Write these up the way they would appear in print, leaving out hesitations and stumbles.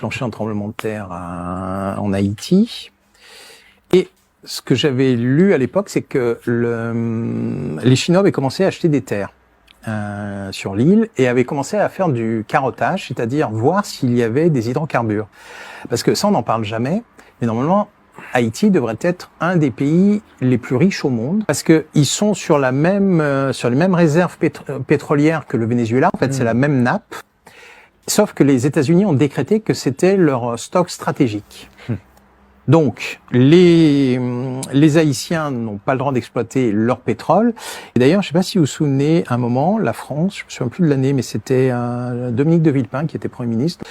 déclenché un tremblement de terre en Haïti. Et ce que j'avais lu à l'époque, c'est que les Chinois avaient commencé à acheter des terres sur l'île et avaient commencé à faire du carottage, c'est-à-dire voir s'il y avait des hydrocarbures. Parce que ça, on n'en parle jamais, mais normalement, Haïti devrait être un des pays les plus riches au monde parce que ils sont sur les mêmes réserves pétrolières que le Venezuela. En fait, c'est la même nappe. Sauf que les États-Unis ont décrété que c'était leur stock stratégique. Donc, les Haïtiens n'ont pas le droit d'exploiter leur pétrole. Et d'ailleurs, je ne sais pas si vous vous souvenez, à un moment, la France, je me souviens plus de l'année, mais c'était Dominique de Villepin qui était Premier ministre.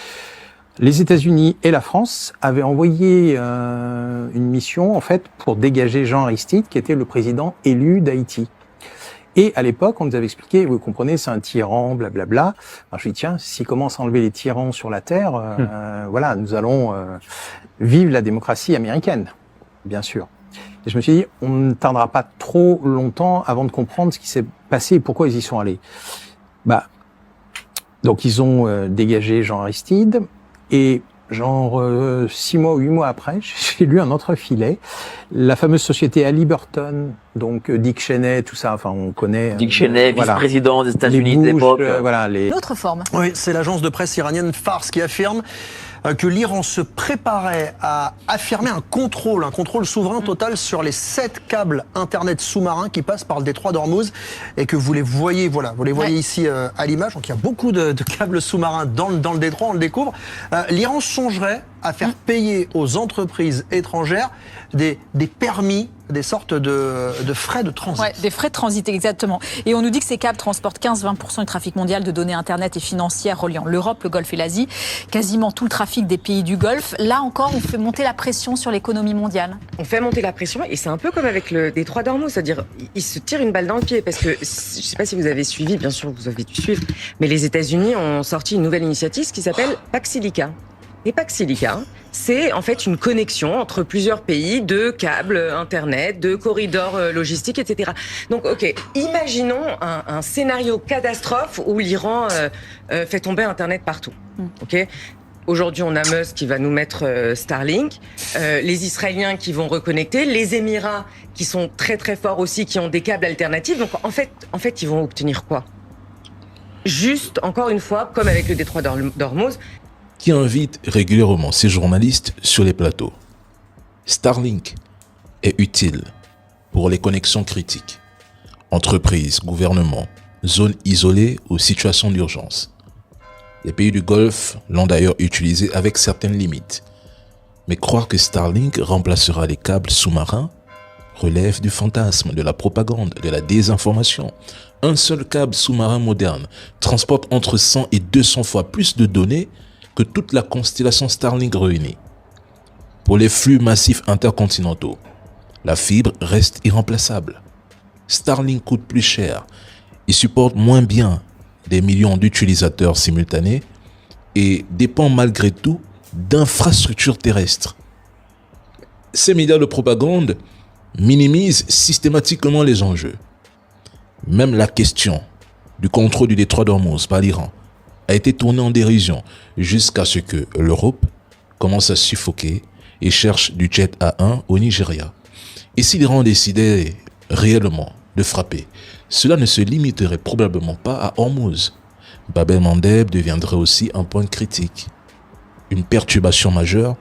Les États-Unis et la France avaient envoyé une mission, en fait, pour dégager Jean Aristide, qui était le président élu d'Haïti. Et à l'époque, on nous avait expliqué, vous comprenez, c'est un tyran, blablabla. Alors je dis, tiens, s'il commence à enlever les tyrans sur la terre, voilà, nous allons vivre la démocratie américaine, bien sûr. Et je me suis dit, on ne tardera pas trop longtemps avant de comprendre ce qui s'est passé et pourquoi ils y sont allés. Donc ils ont dégagé Jean Aristide. Et genre 6 mois ou 8 mois après, j'ai lu un autre filet, la fameuse société Halliburton, donc Dick Cheney, tout ça, enfin on connaît. Dick Cheney, vice-président des États-Unis de l'époque. Autre forme. Oui, c'est l'agence de presse iranienne Fars qui affirme que l'Iran se préparait à affirmer un contrôle souverain total sur les 7 câbles Internet sous-marins qui passent par le détroit d'Ormuz et que vous les voyez, ici à l'image. Donc il y a beaucoup de câbles sous-marins dans le détroit, on le découvre. L'Iran songerait à faire payer aux entreprises étrangères des permis, des sortes de frais de transit. Ouais, des frais de transit, exactement. Et on nous dit que ces câbles transportent 15-20% du trafic mondial de données Internet et financières reliant l'Europe, le Golfe et l'Asie. Quasiment tout le trafic des pays du Golfe. Là encore, on fait monter la pression sur l'économie mondiale. On fait monter la pression et c'est un peu comme avec le détroit d'Ormuz, c'est-à-dire ils se tirent une balle dans le pied parce que, je ne sais pas si vous avez suivi, bien sûr vous avez dû suivre, mais les États-Unis ont sorti une nouvelle initiative qui s'appelle Pax Silica. Et Pax Silica, c'est en fait une connexion entre plusieurs pays de câbles Internet, de corridors logistiques, etc. Donc, ok, imaginons un scénario catastrophe où l'Iran fait tomber Internet partout. Ok. Aujourd'hui, on a Musk qui va nous mettre Starlink, les Israéliens qui vont reconnecter, les Émirats qui sont très très forts aussi, qui ont des câbles alternatifs. Donc, en fait, ils vont obtenir quoi ? Juste, encore une fois, comme avec le détroit d'Ormuz, qui invite régulièrement ses journalistes sur les plateaux. Starlink est utile pour les connexions critiques. Entreprises, gouvernements, zones isolées ou situations d'urgence. Les pays du Golfe l'ont d'ailleurs utilisé avec certaines limites. Mais croire que Starlink remplacera les câbles sous-marins relève du fantasme, de la propagande, de la désinformation. Un seul câble sous-marin moderne transporte entre 100 et 200 fois plus de données que toute la constellation Starlink réunie. Pour les flux massifs intercontinentaux, la fibre reste irremplaçable. Starlink coûte plus cher et supporte moins bien des millions d'utilisateurs simultanés et dépend malgré tout d'infrastructures terrestres. Ces médias de propagande minimisent systématiquement les enjeux. Même la question du contrôle du détroit d'Ormuz par l'Iran a été tournée en dérision jusqu'à ce que l'Europe commence à suffoquer et cherche du jet A1 au Nigeria. Et si l'Iran décidait réellement de frapper, cela ne se limiterait probablement pas à Hormuz. Bab el-Mandeb deviendrait aussi un point critique. Une perturbation majeure